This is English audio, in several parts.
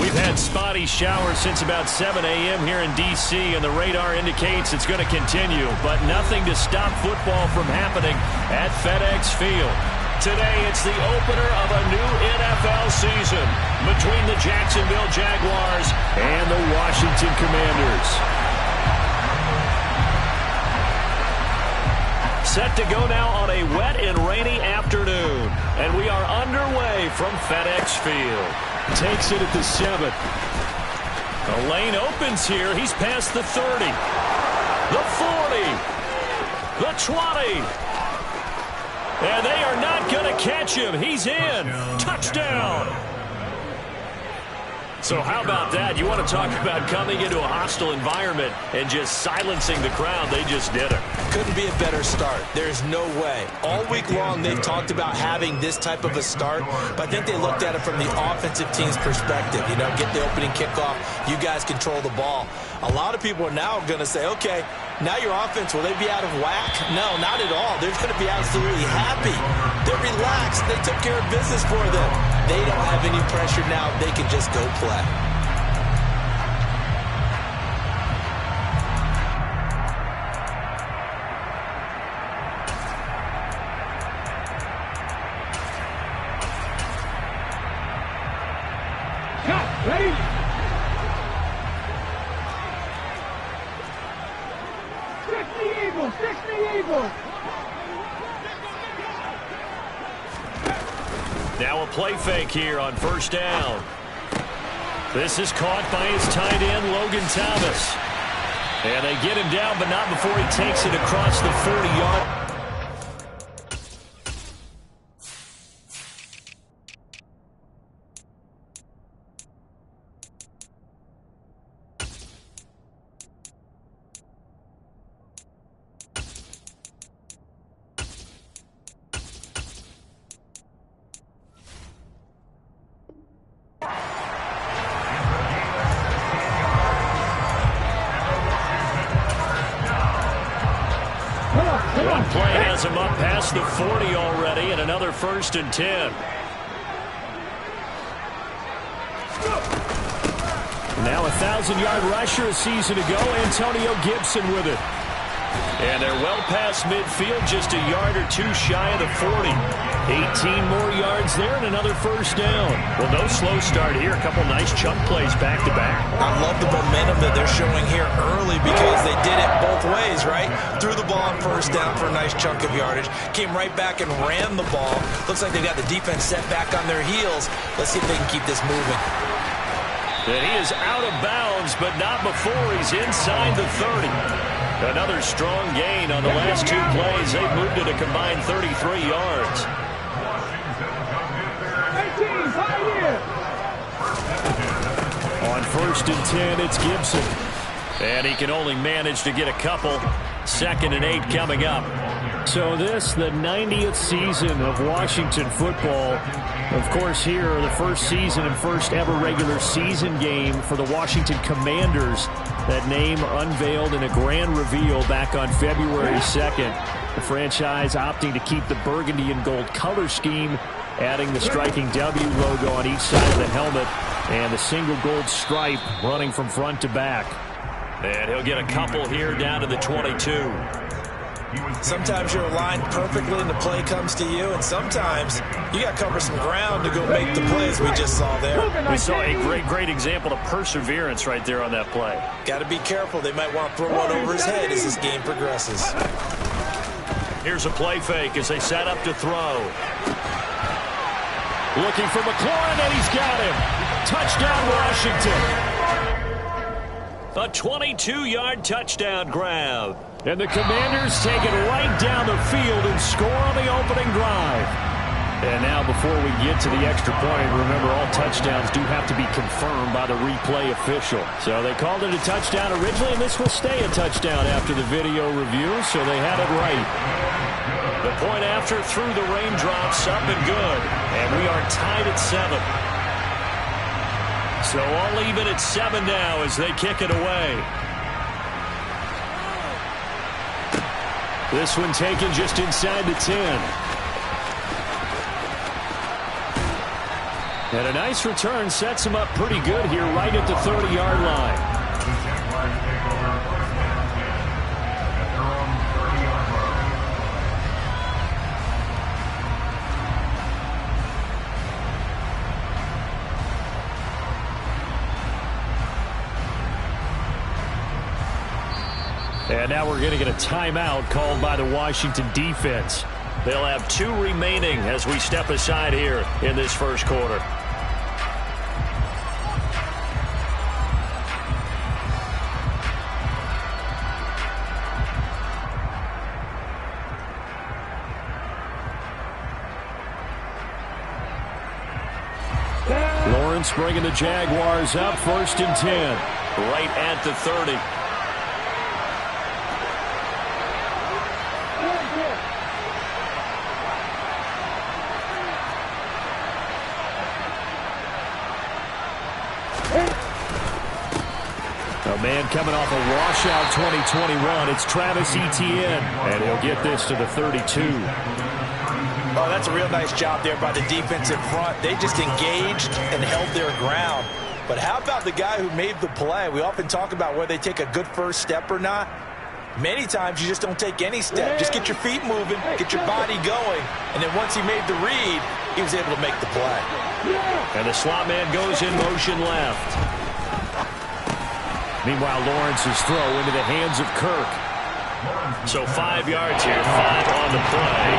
We've had spotty showers since about 7 a.m. here in D.C., and the radar indicates it's going to continue, but nothing to stop football from happening at FedEx Field. Today, it's the opener of a new NFL season between the Jacksonville Jaguars and the Washington Commanders. Set to go now on a wet and rainy afternoon, and we are underway from FedEx Field. Takes it at the 7. The lane opens here. He's past the 30, the 40, the 20. And they are not going to catch him. He's in. Touchdown. So how about that? You want to talk about coming into a hostile environment and just silencing the crowd. They just did it. Couldn't be a better start. There's no way. All week long they've talked about having this type of a start, but I think they looked at it from the offensive team's perspective. You know, get the opening kickoff. You guys control the ball. A lot of people are now going to say, okay, now your offense, will they be out of whack? No, not at all. They're going to be absolutely happy. They're relaxed. They took care of business for them. They don't have any pressure now. They can just go play. Cut, ready? Fix the Eagles, fix the Eagles. Now a play fake here on first down. This is caught by his tight end, Logan Thomas. And they get him down, but not before he takes it across the 40-yard. One play has him up past the 40 already, and another 1st and 10. Now a 1,000-yard rusher a season ago, Antonio Gibson with it. And they're well past midfield, just a yard or two shy of the 40. 18 more yards there and another 1st down. Well, no slow start here. A couple nice chunk plays back-to-back. I love the momentum that they're showing here early because they did it both ways, right? Threw the ball on 1st down for a nice chunk of yardage. Came right back and ran the ball. Looks like they've got the defense set back on their heels. Let's see if they can keep this moving. And he is out of bounds, but not before he's inside the 30. Another strong gain on the last 2 plays. They've moved it a combined 33 yards. 18, 5 years. On 1st and 10, it's Gibson. And he can only manage to get a couple. 2nd and 8 coming up. So this, the 90th season of Washington football. Of course, here, the first season and first ever regular season game for the Washington Commanders. That name unveiled in a grand reveal back on February 2nd. The franchise opting to keep the burgundy and gold color scheme, adding the striking W logo on each side of the helmet and the single gold stripe running from front to back. And he'll get a couple here down to the 22. Sometimes you're aligned perfectly and the play comes to you, and sometimes you got to cover some ground to go make the plays we just saw there. We saw a great example of perseverance right there on that play. Got to be careful. They might want to throw one over his head as this game progresses. Here's a play fake as they set up to throw. Looking for McLaurin, and he's got him. Touchdown, Washington. A 22-yard touchdown grab. And the Commanders take it right down the field and score on the opening drive. And now before we get to the extra point, remember all touchdowns do have to be confirmed by the replay official. So they called it a touchdown originally, and this will stay a touchdown after the video review, so they had it right. The point after through the raindrops, up and good. And we are tied at 7. So all even at 7 now as they kick it away. This one taken just inside the 10. And a nice return sets him up pretty good here right at the 30-yard line. And now we're going to get a timeout called by the Washington defense. They'll have 2 remaining as we step aside here in this first quarter. Lawrence bringing the Jaguars up 1st and 10. Right at the 30. A man coming off a washout 2021. It's Travis Etienne, and he'll get this to the 32. Oh, that's a real nice job there by the defensive front. They just engaged and held their ground. But how about the guy who made the play? We often talk about whether they take a good first step or not. Many times you just don't take any step. Just get your feet moving, get your body going, and then once he made the read, he was able to make the play. And the slot man goes in motion left. Meanwhile, Lawrence's throw into the hands of Kirk. So 5 yards here, 5 on the play.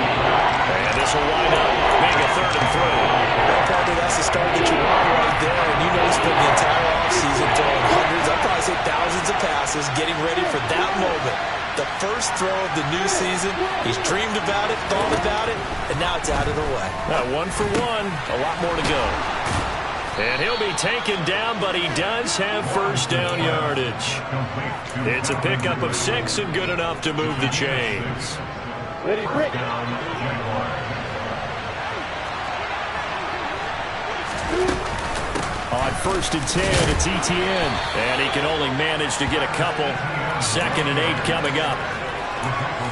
And this will wind up being a 3rd and 3. Well, partner, that's the start that you want right there. And you know he spent the entire offseason throwing hundreds, I'd probably say thousands of passes, getting ready for that moment. The first throw of the new season. He's dreamed about it, thought about it, and now it's out of the way. 1 for 1, a lot more to go. And he'll be taken down, but he does have first down yardage. It's a pickup of 6 and good enough to move the chains. Ready, Rick. On 1st and 10, it's Etienne. And he can only manage to get a couple. 2nd and 8 coming up.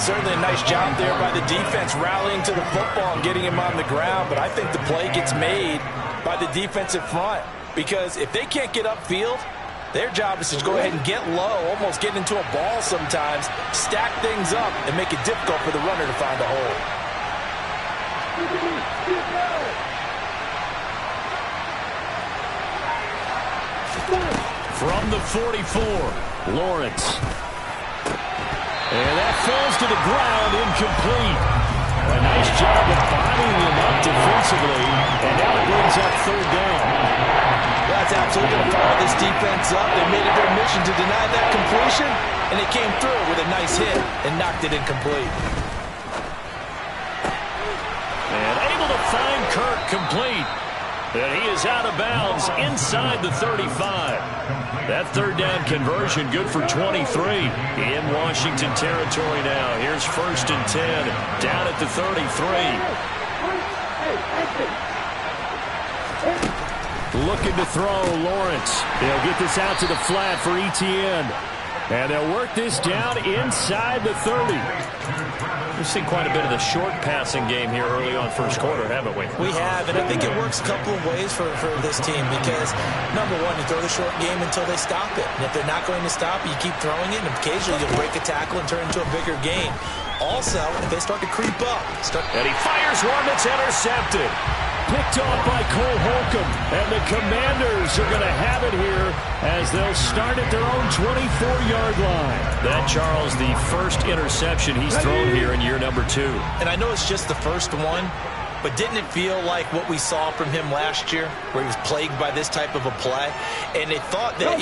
Certainly a nice job there by the defense rallying to the football and getting him on the ground. But I think the play gets made by the defensive front, because if they can't get upfield, their job is to go ahead and get low, almost get into a ball sometimes, stack things up, and make it difficult for the runner to find a hole. From the 44, Lawrence. And that falls to the ground, incomplete. A nice job of bodying him up defensively, and now it brings up 3rd down. That's absolutely going to fire this defense up. They made it their mission to deny that completion, and they came through with a nice hit and knocked it incomplete. And able to find Kirk complete. And he is out of bounds inside the 35. That 3rd down conversion good for 23 in Washington territory now. Here's 1st and 10 down at the 33. Looking to throw, Lawrence. They'll get this out to the flat for Etienne. And they'll work this down inside the 30. We've seen quite a bit of the short passing game here early on first quarter, haven't we? We have, and I think it works a couple of ways for this team because, number one, you throw the short game until they stop it. And if they're not going to stop it, you keep throwing it, and occasionally you'll break a tackle and turn into a bigger game. Also, if they start to creep up. And he fires one that's intercepted. Picked off by Cole Holcomb, and the Commanders are going to have it here as they'll start at their own 24-yard line. That, Charles, the first interception he's thrown here in year number 2. And I know it's just the first one, but didn't it feel like what we saw from him last year, where he was plagued by this type of a play? And they thought that,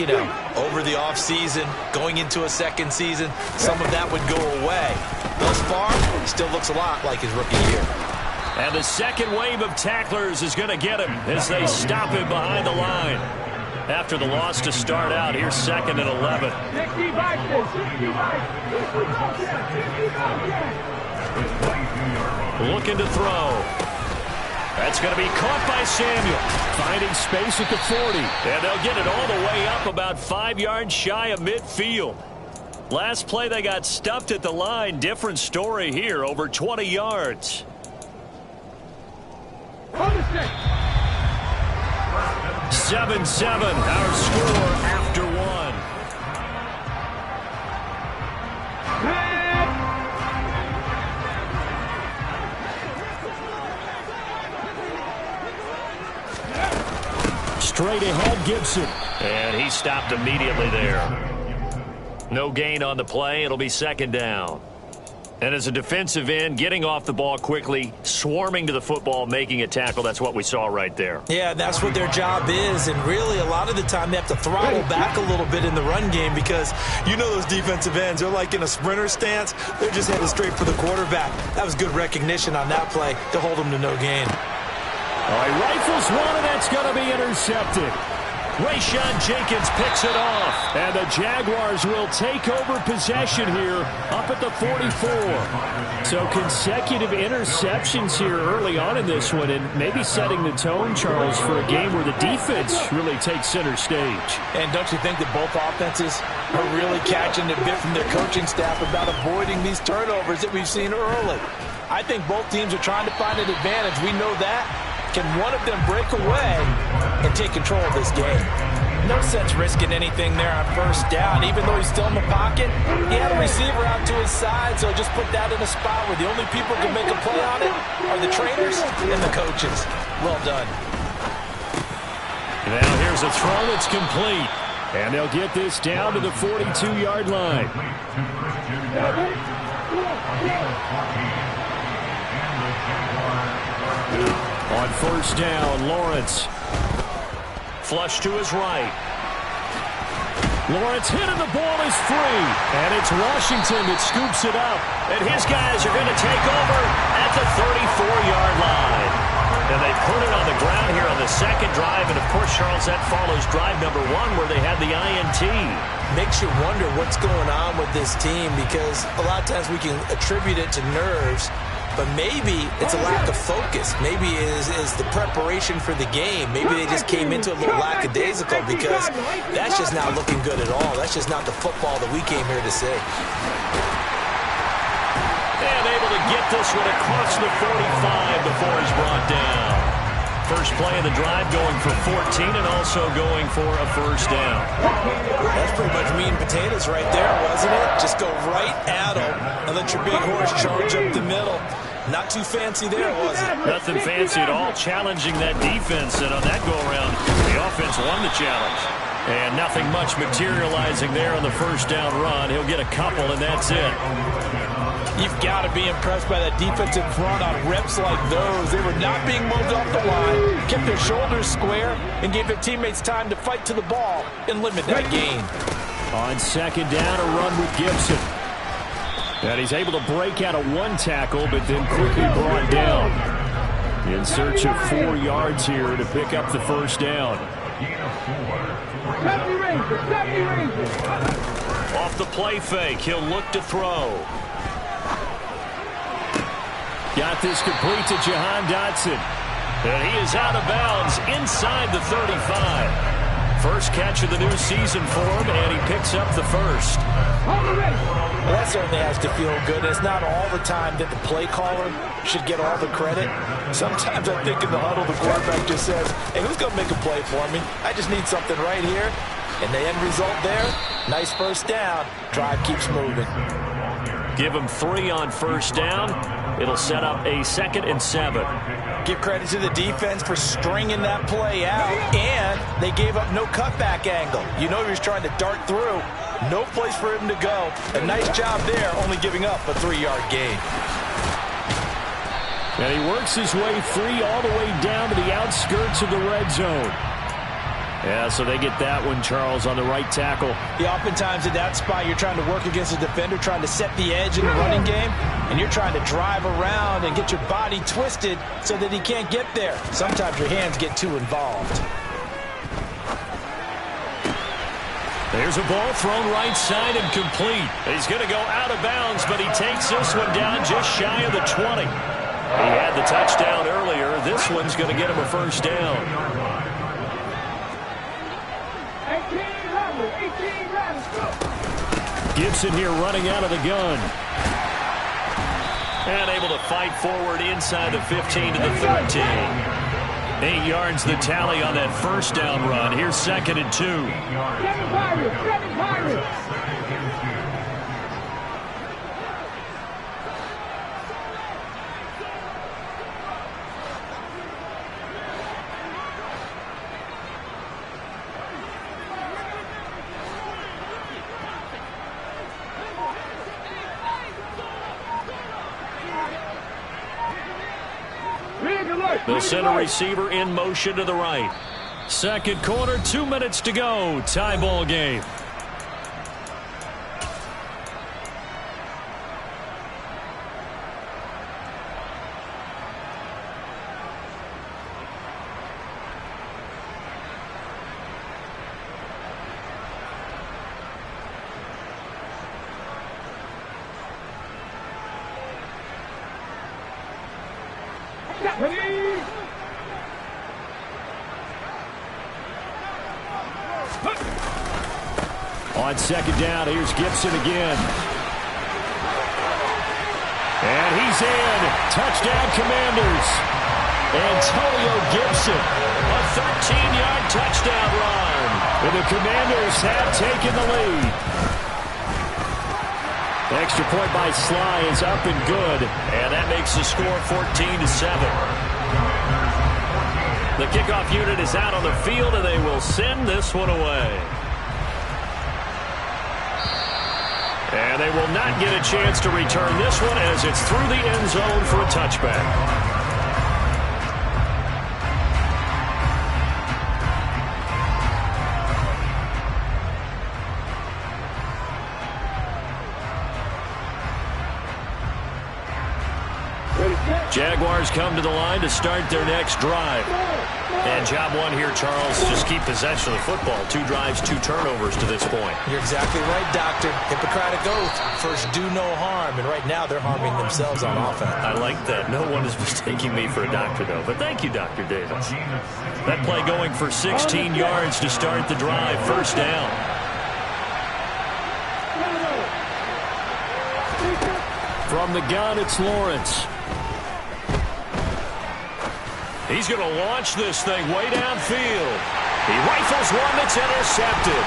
over the offseason, going into a second season, some of that would go away. Thus far, it still looks a lot like his rookie year. And the second wave of tacklers is going to get him as they stop him behind the line. After the loss to start out, here's 2nd and 11. Looking to throw. That's going to be caught by Samuel. Finding space at the 40. And they'll get it all the way up about 5 yards shy of midfield. Last play they got stuffed at the line. Different story here, over 20 yards. 7-7, our score after one. Straight ahead, Gibson. And he stopped immediately there. No gain on the play. It'll be second down. And as a defensive end, getting off the ball quickly, swarming to the football, making a tackle, that's what we saw right there. Yeah, that's what their job is. And really, a lot of the time, they have to throttle back a little bit in the run game because you know those defensive ends, they're like in a sprinter stance. They're just headed straight for the quarterback. That was good recognition on that play to hold them to no gain. All right, rifles one, and that's going to be intercepted. Rayshawn Jenkins picks it off. And the Jaguars will take over possession here up at the 44. So consecutive interceptions here early on in this one, and maybe setting the tone, Charles, for a game where the defense really takes center stage. And don't you think that both offenses are really catching a bit from their coaching staff about avoiding these turnovers that we've seen early? I think both teams are trying to find an advantage. We know that. Can one of them break away and take control of this game? No sense risking anything there on first down. Even though he's still in the pocket, he had a receiver out to his side, so just put that in a spot where the only people who can make a play on it are the trainers and the coaches. Well done. Now here's a throw that's complete. And they'll get this down to the 42-yard line. On first down, Lawrence. Flush to his right. Lawrence hit and the ball is free. And it's Washington that scoops it up. And his guys are going to take over at the 34-yard line. And they put it on the ground here on the second drive. And, of course, Charles, that follows drive number one where they had the INT. Makes you wonder what's going on with this team because a lot of times we can attribute it to nerves. But maybe it's a lack of focus. Maybe it is the preparation for the game. Maybe they just came into a little lackadaisical because that's just not looking good at all. That's just not the football that we came here to see. And able to get this one across the 45 before he's brought down. First play of the drive going for 14 and also going for a first down. That's pretty much meat and potatoes right there, wasn't it? Just go right at them and let your big horse charge up the middle. Not too fancy there, was it? Nothing fancy at all. Challenging that defense, and on that go-around, the offense won the challenge. And nothing much materializing there on the first down run. He'll get a couple, and that's it. You've got to be impressed by that defensive front on reps like those. They were not being moved off the line, kept their shoulders square, and gave their teammates time to fight to the ball and limit that gain. On second down, a run with Gibson. And he's able to break out of one tackle, but then quickly brought down. In search of 4 yards here to pick up the first down. Off the play fake, he'll look to throw. Got this complete to Jahan Dotson. And he is out of bounds inside the 35. First catch of the new season for him, and he picks up the first. Well, that certainly has to feel good. It's not all the time that the play caller should get all the credit. Sometimes I think in the huddle, the quarterback just says, hey, who's going to make a play for me? I just need something right here. And the end result there, nice first down. Drive keeps moving. Give him 3 on first down. It'll set up a 2nd and 7. Give credit to the defense for stringing that play out, and they gave up no cutback angle. You know he was trying to dart through. No place for him to go. A nice job there, only giving up a 3-yard gain. And he works his way free all the way down to the outskirts of the red zone. Yeah, so they get that one, Charles, on the right tackle. Yeah, oftentimes at that spot, you're trying to work against a defender, trying to set the edge in the running game, and you're trying to drive around and get your body twisted so that he can't get there. Sometimes your hands get too involved. There's a ball thrown right side and complete. He's going to go out of bounds, but he takes this one down just shy of the 20. He had the touchdown earlier. This one's going to get him a first down. Gibson here running out of the gun. And able to fight forward inside the 15 to the 13. 8 yards the tally on that first down run. Here's 2nd and 2. 7 Pirates, 7 Pirates. They'll send a receiver in motion to the right. Second quarter, 2 minutes to go. Tie ball game. On second down, here's Gibson again. And he's in. Touchdown, Commanders. Antonio Gibson, a 13-yard touchdown run. And the Commanders have taken the lead. Extra point by Sly is up and good. And that makes the score 14-7. The kickoff unit is out on the field, and they will send this one away. And they will not get a chance to return this one as it's through the end zone for a touchback. Jaguars come to the line to start their next drive. And job one here, Charles, just keep possession of the football. 2 drives, 2 turnovers to this point. You're exactly right, Doctor. Hippocratic oath. First, do no harm. And right now, they're harming themselves on offense. I like that. No one is mistaking me for a doctor, though. But thank you, Dr. Davis. That play going for 16 yards to start the drive. First down. From the gun, it's Lawrence. He's going to launch this thing way downfield. He rifles one that's intercepted.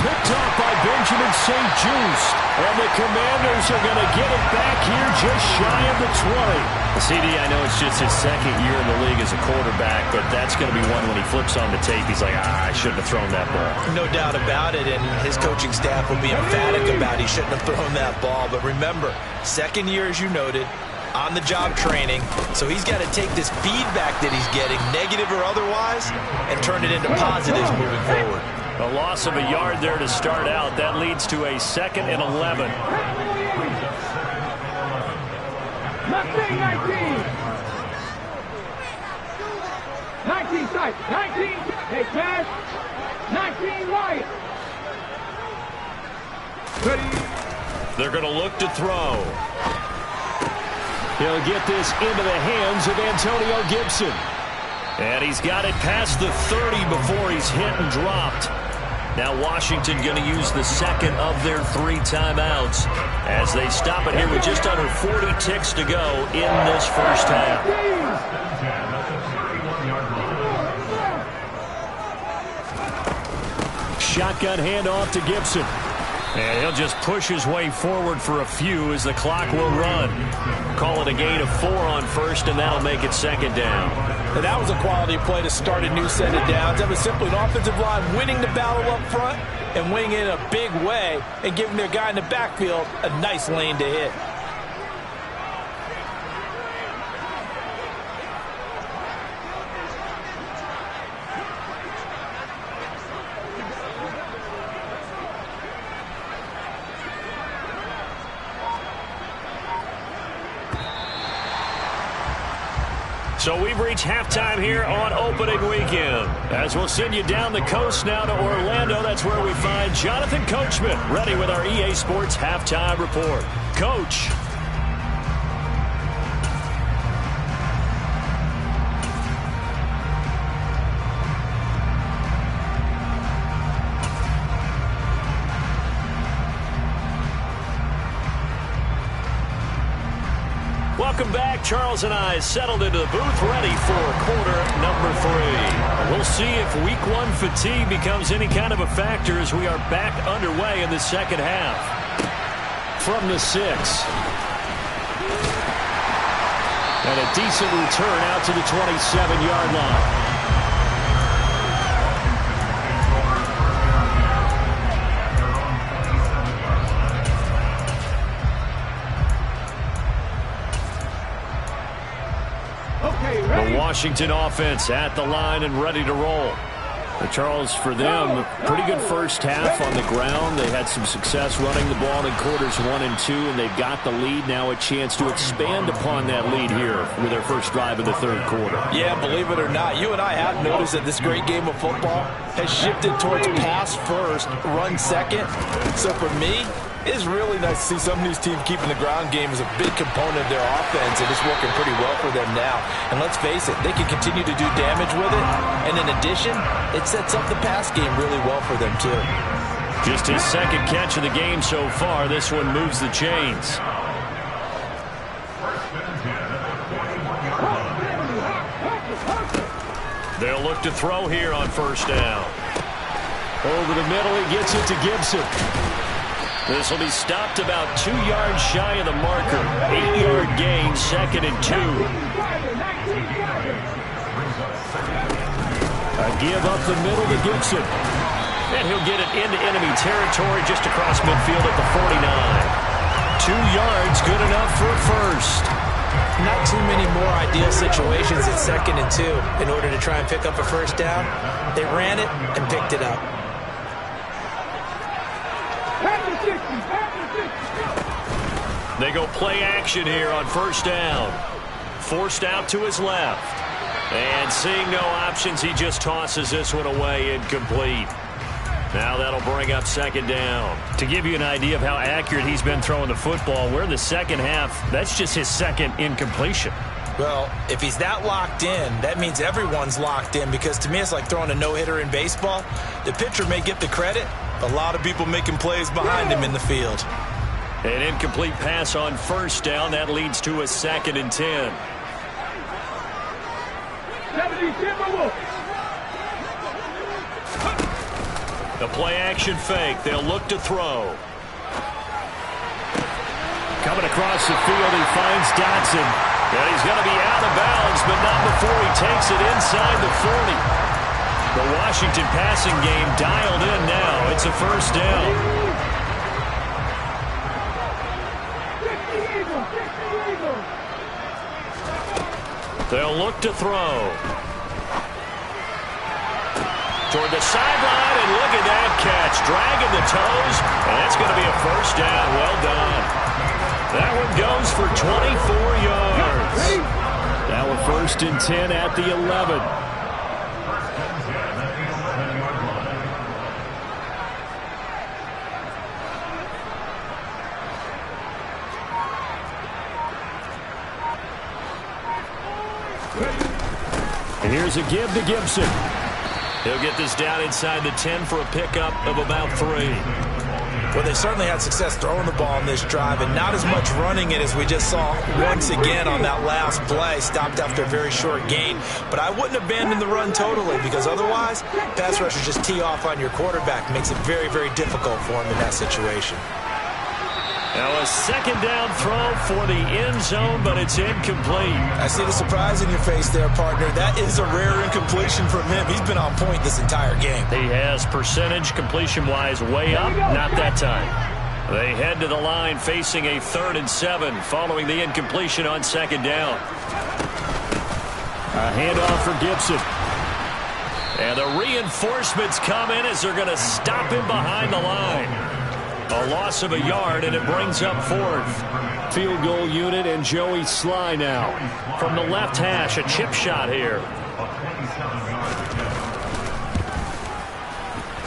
Picked off by Benjamin St. Just. And the Commanders are going to get it back here just shy of the 20. CD, I know it's just his second year in the league as a quarterback, but that's going to be one when he flips on the tape. He's like, I shouldn't have thrown that ball. No doubt about it, and his coaching staff will be emphatic about he shouldn't have thrown that ball. But remember, second year, as you noted, on-the-job training, so he's got to take this feedback that he's getting, negative or otherwise, and turn it into positives moving forward. A loss of a yard there to start out. That leads to a 2nd and 11. 19. Side. 19. Hey, pass. 19 right. They're going to look to throw. He'll get this into the hands of Antonio Gibson. And he's got it past the 30 before he's hit and dropped. Now Washington going to use the second of their 3 timeouts as they stop it here with just under 40 ticks to go in this first half. Shotgun handoff to Gibson. And he'll just push his way forward for a few as the clock will run. Call it a gain of 4 on first, and that'll make it 2nd down. And that was a quality play to start a new set of downs. That was simply an offensive line winning the battle up front and winning it in a big way and giving their guy in the backfield a nice lane to hit. So we've reached halftime here on opening weekend. As we'll send you down the coast now to Orlando, that's where we find Jonathan Coachman, ready with our EA Sports Halftime Report. Coach. Welcome back. Charles and I settled into the booth, ready for quarter number 3. We'll see if week 1 fatigue becomes any kind of a factor as we are back underway in the second half. From the 6. And a decent return out to the 27-yard line. The Washington offense at the line and ready to roll. Charles, for them, pretty good first half on the ground. They had some success running the ball in quarters 1 and 2, and they've got the lead now, a chance to expand upon that lead here with their first drive in the third quarter. Yeah, believe it or not, you and I have noticed that this great game of football has shifted towards pass first, run second. So for me, it's really nice to see some of these teams keeping the ground game as a big component of their offense, and it's working pretty well for them now. And let's face it, they can continue to do damage with it. And in addition, it sets up the pass game really well for them, too. Just his second catch of the game so far. This one moves the chains. They'll look to throw here on first down. Over the middle, he gets it to Gibson. This will be stopped about 2 yards shy of the marker. 8-yard gain, 2nd and 2. A give up the middle to Gibson. And he'll get it into enemy territory just across midfield at the 49. 2 yards, good enough for a first. Not too many more ideal situations at 2nd and 2 in order to try and pick up a first down. They ran it and picked it up. They go play action here on first down. Forced out to his left. And seeing no options, he just tosses this one away, incomplete. Now that'll bring up 2nd down. To give you an idea of how accurate he's been throwing the football, we're in the second half. That's just his 2nd incompletion. Well, if he's that locked in, that means everyone's locked in, because to me it's like throwing a no-hitter in baseball. The pitcher may get the credit. A lot of people making plays behind him in the field. An incomplete pass on first down. That leads to a 2nd and 10. The play-action fake. They'll look to throw. Coming across the field, he finds Dotson. And he's going to be out of bounds, but not before he takes it inside the 40. The Washington passing game dialed in now. It's a first down. They'll look to throw. Toward the sideline, and look at that catch. Dragging the toes, and that's going to be a first down. Well done. That one goes for 24 yards. Now a 1st and 10 at the 11. And here's a give to Gibson. He'll get this down inside the 10 for a pickup of about 3. Well, they certainly had success throwing the ball on this drive, and not as much running it as we just saw once again on that last play. Stopped after a very short gain. But I wouldn't abandon the run totally, because otherwise, pass rushers just tee off on your quarterback. Makes it very, very difficult for him in that situation. Now a 2nd down throw for the end zone, but it's incomplete. I see the surprise in your face there, partner. That is a rare incompletion from him. He's been on point this entire game. He has percentage completion-wise way up, not that time. They head to the line facing a 3rd and 7 following the incompletion on 2nd down. A handoff for Gibson. And the reinforcements come in as they're going to stop him behind the line. A loss of a yard, and it brings up 4th. Field goal unit and Joey Sly now. From the left hash, a chip shot here.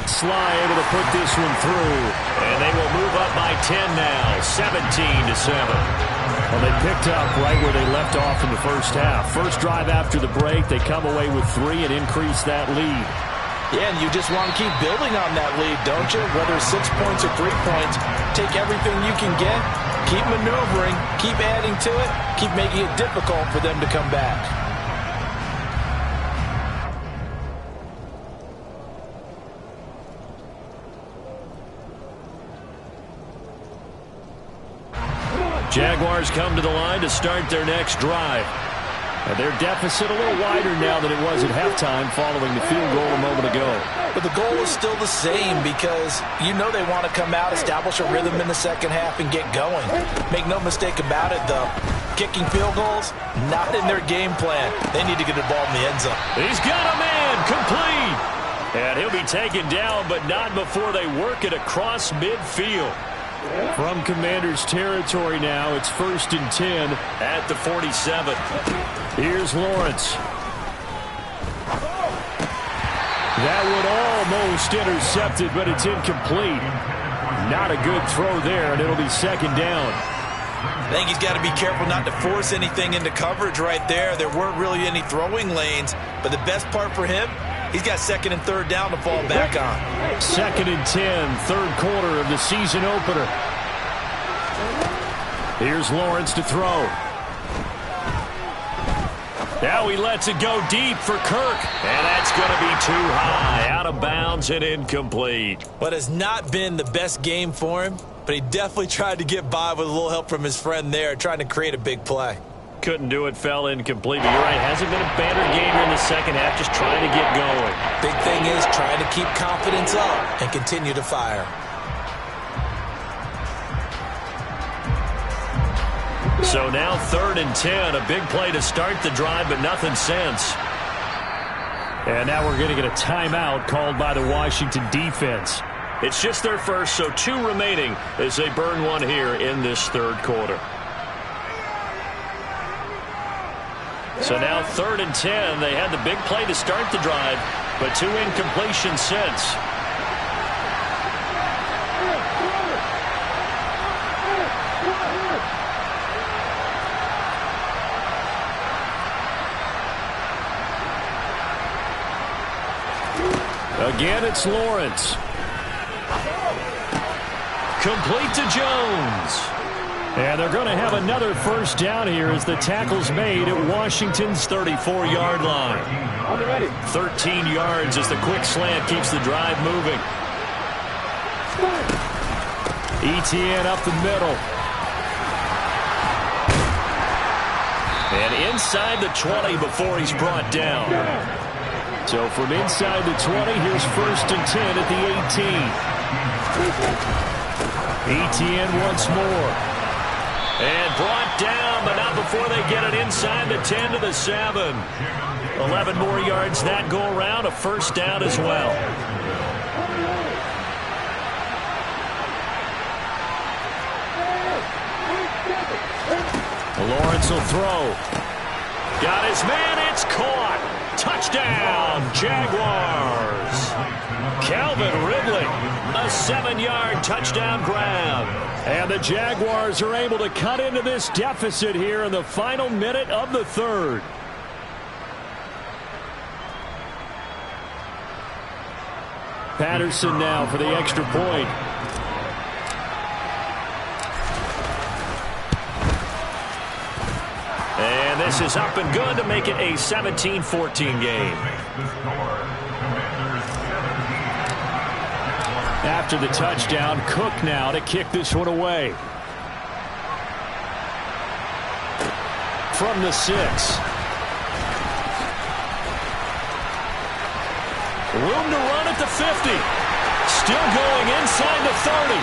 Sly able to put this one through. And they will move up by 10 now, 17-7. Well, they picked up right where they left off in the first half. First drive after the break, they come away with 3 and increase that lead. Yeah, and you just want to keep building on that lead, don't you? Whether it's 6 points or 3 points, take everything you can get Keep maneuvering, keep adding to it, keep making it difficult for them to come back. Jaguars come to the line to start their next drive. And their deficit a little wider now than it was at halftime following the field goal a moment ago. But the goal is still the same because you know they want to come out, establish a rhythm in the second half, and get going. Make no mistake about it, though. Kicking field goals, not in their game plan. They need to get the ball in the end zone. He's got a man, complete. And he'll be taken down, but not before they work it across midfield. From Commanders territory now, it's 1st and 10 at the 47. Here's Lawrence. That one almost intercepted, but it's incomplete. Not a good throw there, and it'll be 2nd down. I think he's got to be careful not to force anything into coverage right there. There weren't really any throwing lanes, but the best part for him, he's got 2nd and 3rd down to fall back on. 2nd and 10, 3rd quarter of the season opener. Here's Lawrence to throw. Now he lets it go deep for Kirk. And that's going to be too high, out of bounds and incomplete. What has not been the best game for him, but he definitely tried to get by with a little help from his friend there, trying to create a big play. Couldn't do it, fell incomplete. But you're right, hasn't been a banner game here in the second half, just trying to get going. Big thing is trying to keep confidence up and continue to fire. So now 3rd and 10, a big play to start the drive, but nothing since. And now we're going to get a timeout called by the Washington defense. It's just their first, so 2 remaining as they burn one here in this 3rd quarter. So now 3rd and 10. They had the big play to start the drive, but 2 incompletions since. Again, it's Lawrence. Complete to Jones. And they're going to have another 1st down here as the tackle's made at Washington's 34-yard line. 13 yards as the quick slant keeps the drive moving. ETN up the middle. And inside the 20 before he's brought down. So from inside the 20, here's 1st and 10 at the 18. ETN once more. And brought down, but not before they get it inside the 10 to the 7. 11 more yards that go around, a 1st down as well. Lawrence will throw. Got his man, it's caught. Touchdown, Jaguars. Calvin Ridley, a 7-yard touchdown grab. And the Jaguars are able to cut into this deficit here in the final minute of the 3rd. Patterson now for the extra point. And this is up and good to make it a 17-14 game. After the touchdown, Cook now to kick this one away. From the 6. Room to run at the 50. Still going inside the 30.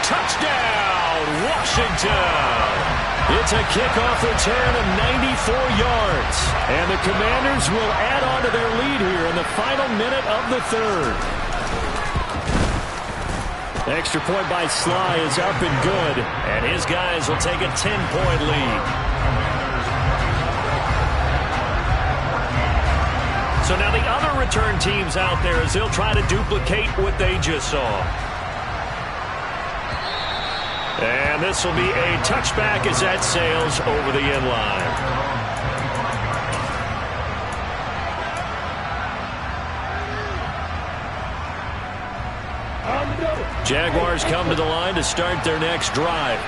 Touchdown, Washington. It's a kickoff return of 94 yards. And the Commanders will add on to their lead here in the final minute of the 3rd. Extra point by Sly is up and good. And his guys will take a 10-point lead. So now the other return teams out there as they'll try to duplicate what they just saw. And this will be a touchback as that sails over the end line. Jaguars Jaguars come to the line to start their next drive.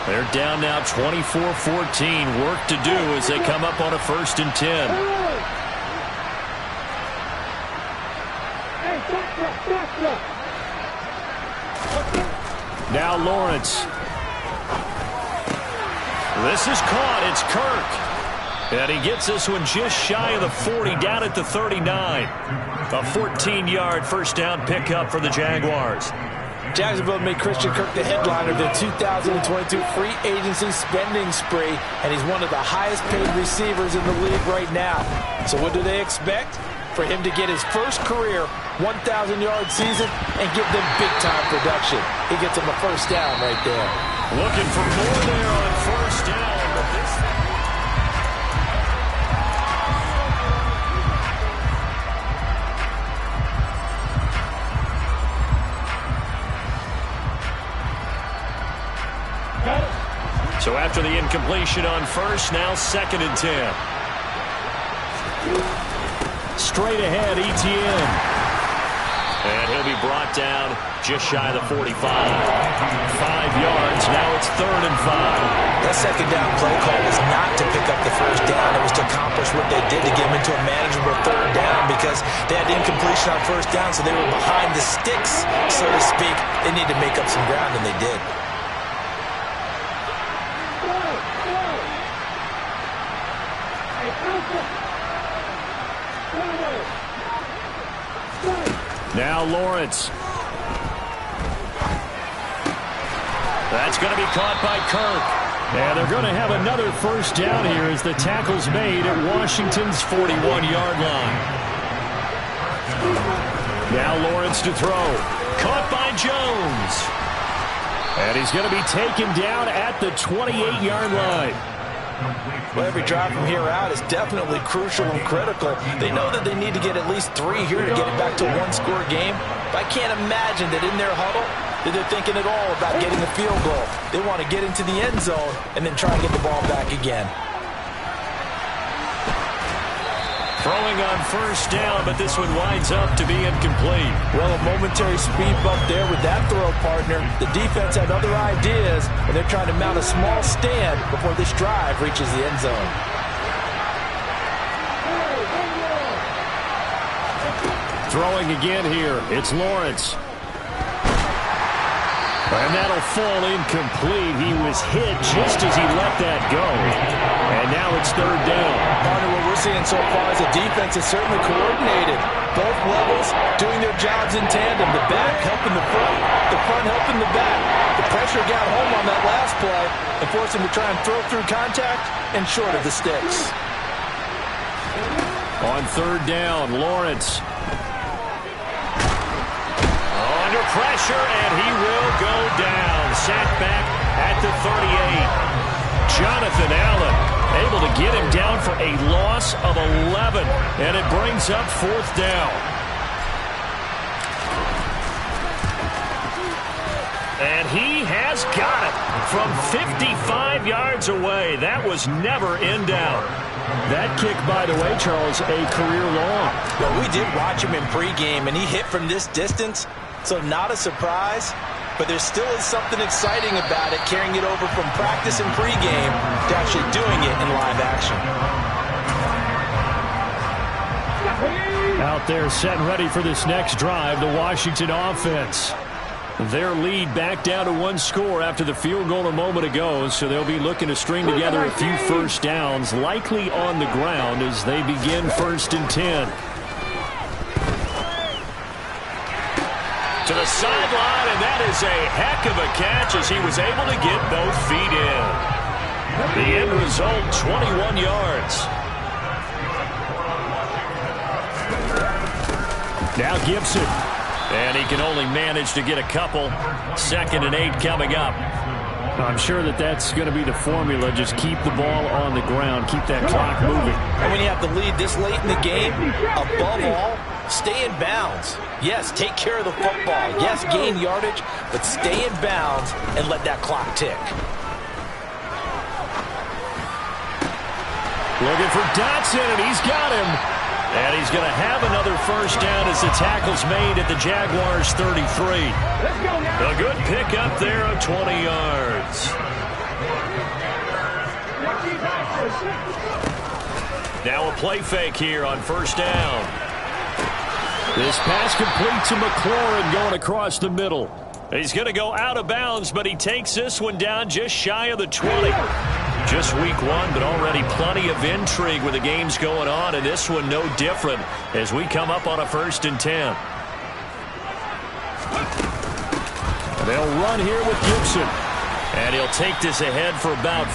They're down now 24-14. Work to do as they come up on a 1st and 10. Now Lawrence. This is caught. It's Kirk. And he gets this one just shy of the 40, down at the 39. A 14-yard first down pickup for the Jaguars. Jacksonville made Christian Kirk the headliner of their 2022 free agency spending spree, and he's one of the highest-paid receivers in the league right now. So what do they expect? For him to get his first career 1,000-yard season and give them big-time production. He gets him a first down right there. Looking for more there on first down, but this... So after the incompletion on first, now 2nd and 10. Straight ahead, Etienne. And he'll be brought down just shy of the 45. 5 yards, now it's 3rd and 5. That second down play call was not to pick up the first down. It was to accomplish what they did to get them into a manageable 3rd down because they had incompletion on first down, so they were behind the sticks, so to speak. They need to make up some ground, and they did. Now Lawrence. That's going to be caught by Kirk. And they're going to have another first down here as the tackle's made at Washington's 41-yard line. Now Lawrence to throw. Caught by Jones. And he's going to be taken down at the 28-yard line. Well, every drive from here out is definitely crucial and critical. They know that they need to get at least 3 here to get it back to a 1-score game. But I can't imagine that in their huddle that they're thinking at all about getting a field goal. They want to get into the end zone and then try and get the ball back again. Throwing on first down, but this one winds up to be incomplete. Well, a momentary speed bump there with that throw, partner. The defense had other ideas, and they're trying to mount a small stand before this drive reaches the end zone. Throwing again here. It's Lawrence. And that'll fall incomplete. He was hit just as he let that go. And now it's 3rd down. Partner, what we're seeing so far is the defense is certainly coordinated. Both levels doing their jobs in tandem. The back helping the front helping the back. The pressure got home on that last play and forced him to try and throw through contact and short of the sticks. On 3rd down, Lawrence. Under pressure, and he will go down. Sacked back at the 38. Jonathan Allen able to get him down for a loss of 11, and it brings up 4th down. And he has got it from 55 yards away. That was never in doubt. That kick, by the way, Charles, a career long. Well, we did watch him in pregame, and he hit from this distance. So not a surprise, but there still is something exciting about it, carrying it over from practice and pregame to actually doing it in live action. Out there set and ready for this next drive, the Washington offense. Their lead back down to 1 score after the field goal a moment ago, so they'll be looking to string together a few first downs, likely on the ground as they begin 1st and 10. To the sideline, and that is a heck of a catch as he was able to get both feet in. The end result, 21 yards. Now Gibson. And he can only manage to get a couple. 2nd and 8 coming up. I'm sure that that's going to be the formula. Just keep the ball on the ground. Keep that clock moving. And when you have the lead this late in the game, above all, stay in bounds. Yes, take care of the football. Yes, gain yardage, but stay in bounds and let that clock tick. Looking for Dotson, and he's got him. And he's going to have another first down as the tackle's made at the Jaguars' 33. Let's go now. A good pickup there of 20 yards. Now a play fake here on first down. This pass complete to McLaurin going across the middle. He's going to go out of bounds, but he takes this one down just shy of the 20. Just week one, but already plenty of intrigue with the games going on, and this one no different as we come up on a 1st and 10. They'll run here with Gibson. And he'll take this ahead for about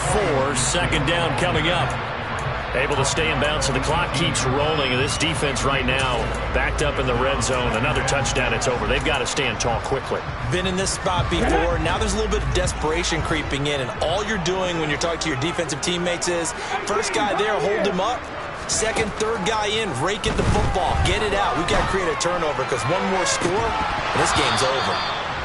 4. Second down coming up. Able to stay in bounds, so the clock keeps rolling. And this defense right now backed up in the red zone. Another touchdown, it's over. They've got to stand tall quickly. Been in this spot before. Now there's a little bit of desperation creeping in. And all you're doing when you're talking to your defensive teammates is, first guy there, hold him up. Second, third guy in, rake at the football. Get it out. We've got to create a turnover because one more score, and this game's over.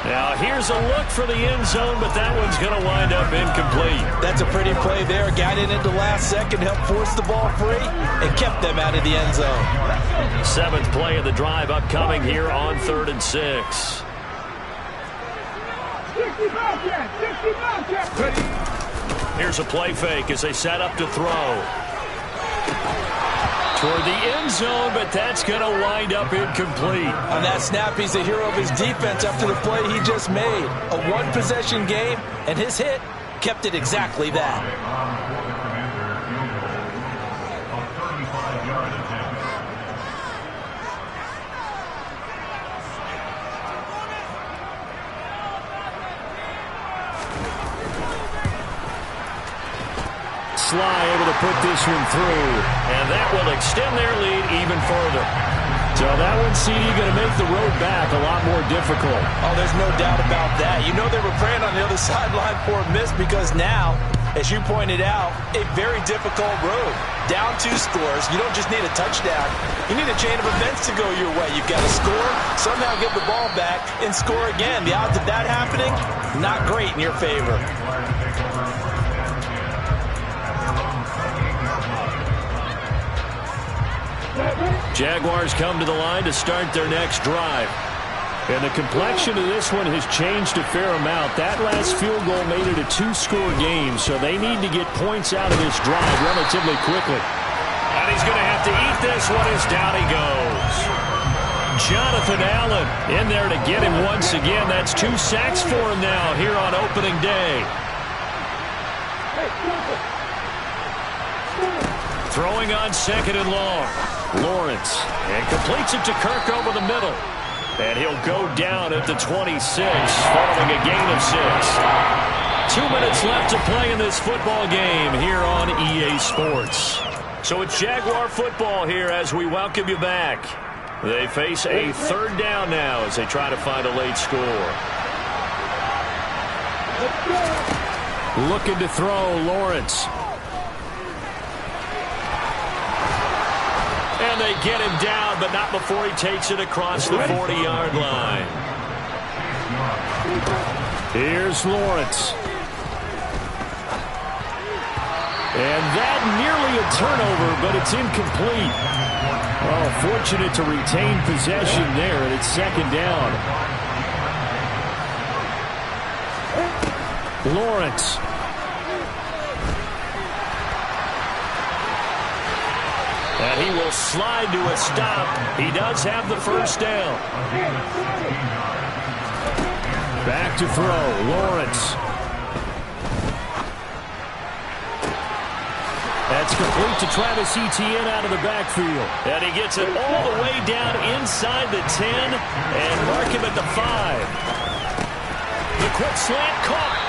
Now here's a look for the end zone, but that one's going to wind up incomplete. That's a pretty play there. Got in at the last second, helped force the ball free, and kept them out of the end zone. 7th play of the drive upcoming here on 3rd and 6. 60 Here's a play fake as they set up to throw. Toward the end zone, but that's going to wind up incomplete. On that snap, he's the hero of his defense after the play he just made. A one-possession game, and his hit kept it exactly that. Sly able to put this one through, and that will extend their lead even further. So that one, CD, going to make the road back a lot more difficult. Oh, there's no doubt about that. You know they were praying on the other sideline for a miss because now, as you pointed out, a very difficult road. Down 2 scores. You don't just need a touchdown. You need a chain of events to go your way. You've got to score, somehow get the ball back, and score again. The odds of that happening, not great in your favor. Jaguars come to the line to start their next drive. And the complexion of this one has changed a fair amount. That last field goal made it a 2-score game, so they need to get points out of this drive relatively quickly. And he's going to have to eat this one as down he goes. Jonathan Allen in there to get him once again. That's 2 sacks for him now here on opening day. Throwing on 2nd and long. Lawrence, and completes it to Kirk over the middle. And he'll go down at the 26, following a gain of 6. 2 minutes left to play in this football game here on EA Sports. So it's Jaguar football here as we welcome you back. They face a 3rd down now as they try to find a late score. Looking to throw, Lawrence. And they get him down, but not before he takes it across the 40-yard line. Here's Lawrence. And that nearly a turnover, but it's incomplete. Oh, fortunate to retain possession there, and it's 2nd down. Lawrence. And he will slide to a stop. He does have the first down. Back to throw. Lawrence. That's complete to Travis Etienne out of the backfield. And he gets it all the way down inside the 10 and mark him at the 5. The quick slant caught.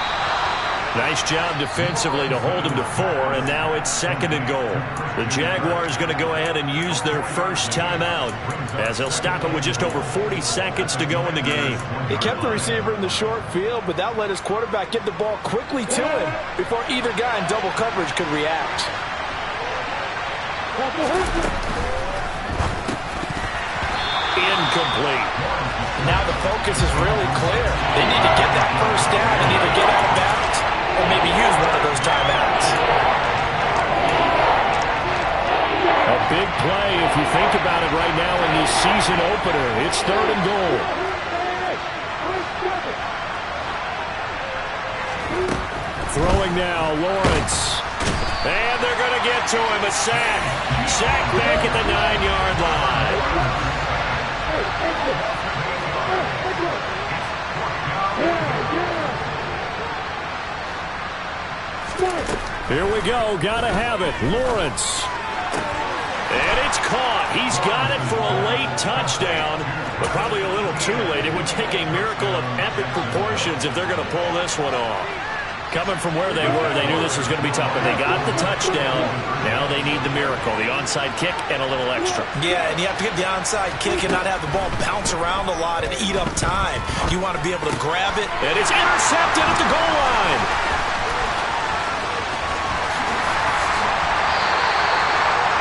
Nice job defensively to hold him to 4, and now it's 2nd and goal. The Jaguars going to go ahead and use their first timeout as they'll stop it with just over 40 seconds to go in the game. He kept the receiver in the short field, but that let his quarterback get the ball quickly to him before either guy in double coverage could react. Incomplete. Now the focus is really clear. They need to get that first down and either get out of bounds or maybe use one of those timeouts. A big play if you think about it right now in this season opener. It's 3rd and goal. Throwing now, Lawrence. And they're going to get to him. A sack. Sack back at the 9-yard line. Here we go. Got to have it. Lawrence. And it's caught. He's got it for a late touchdown, but probably a little too late. It would take a miracle of epic proportions if they're going to pull this one off. Coming from where they were, they knew this was going to be tough, but they got the touchdown. Now they need the miracle, the onside kick and a little extra. Yeah, and you have to get the onside kick and not have the ball bounce around a lot and eat up time. You want to be able to grab it. And it's intercepted at the goal line.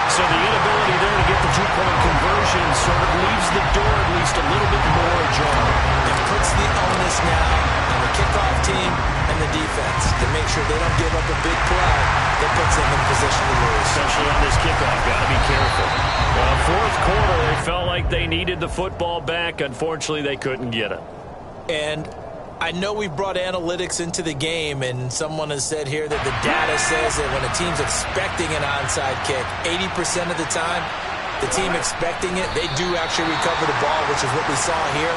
So the inability there to get the two-point conversion sort of leaves the door at least a little bit more ajar. It puts the onus now on the kickoff team and the defense to make sure they don't give up a big play that puts them in position to lose. Especially on this kickoff. Got to be careful. Well, 4th quarter, they felt like they needed the football back. Unfortunately, they couldn't get it. And I know we brought analytics into the game, and someone has said here that the data says that when a team's expecting an onside kick, 80% of the time, the team expecting it, they do actually recover the ball, which is what we saw here.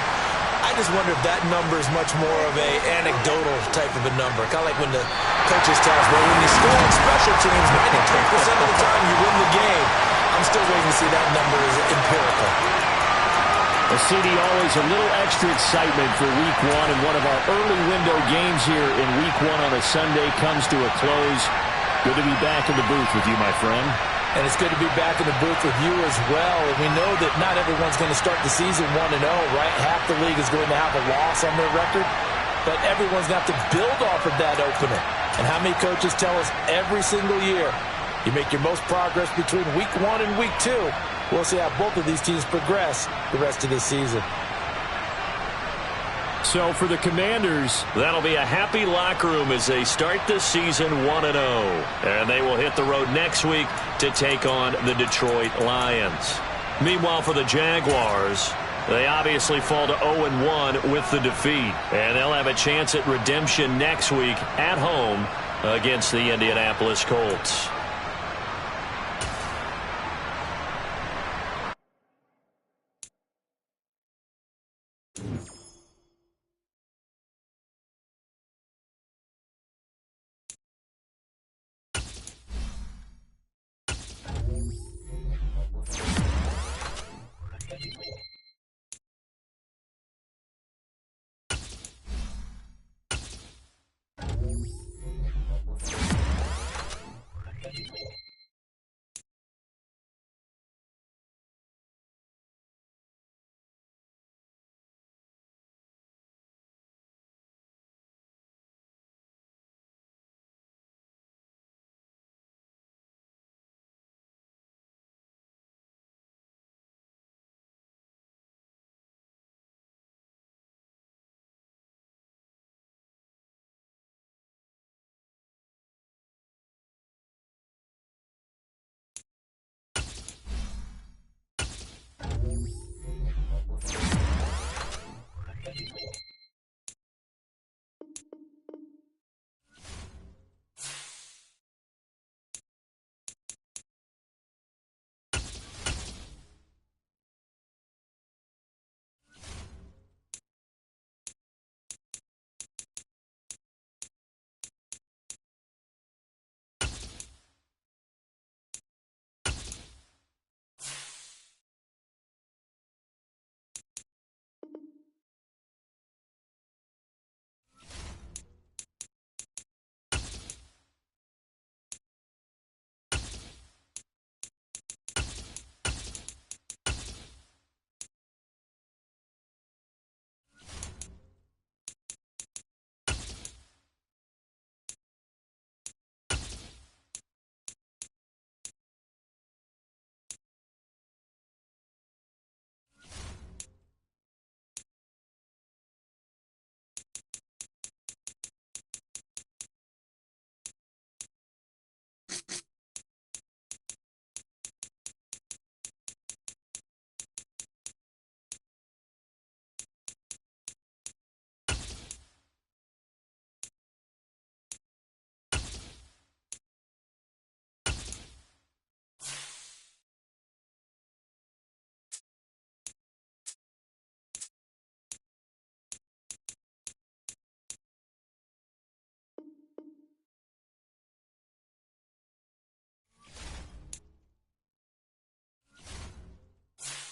I just wonder if that number is much more of a anecdotal type of a number. Kind of like when the coaches tell us, well, when you score on special teams, 93% of the time you win the game. I'm still waiting to see that number is empirical. A CD, always a little extra excitement for Week 1, and one of our early window games here in Week 1 on a Sunday comes to a close. Good to be back in the booth with you, my friend. And it's good to be back in the booth with you as well. And we know that not everyone's going to start the season 1-0, right? Half the league is going to have a loss on their record. But everyone's going to have to build off of that opener. And how many coaches tell us every single year, you make your most progress between Week 1 and Week 2. We'll see how both of these teams progress the rest of this season. So for the Commanders, that'll be a happy locker room as they start this season 1-0. And they will hit the road next week to take on the Detroit Lions. Meanwhile, for the Jaguars, they obviously fall to 0-1 with the defeat. And they'll have a chance at redemption next week at home against the Indianapolis Colts.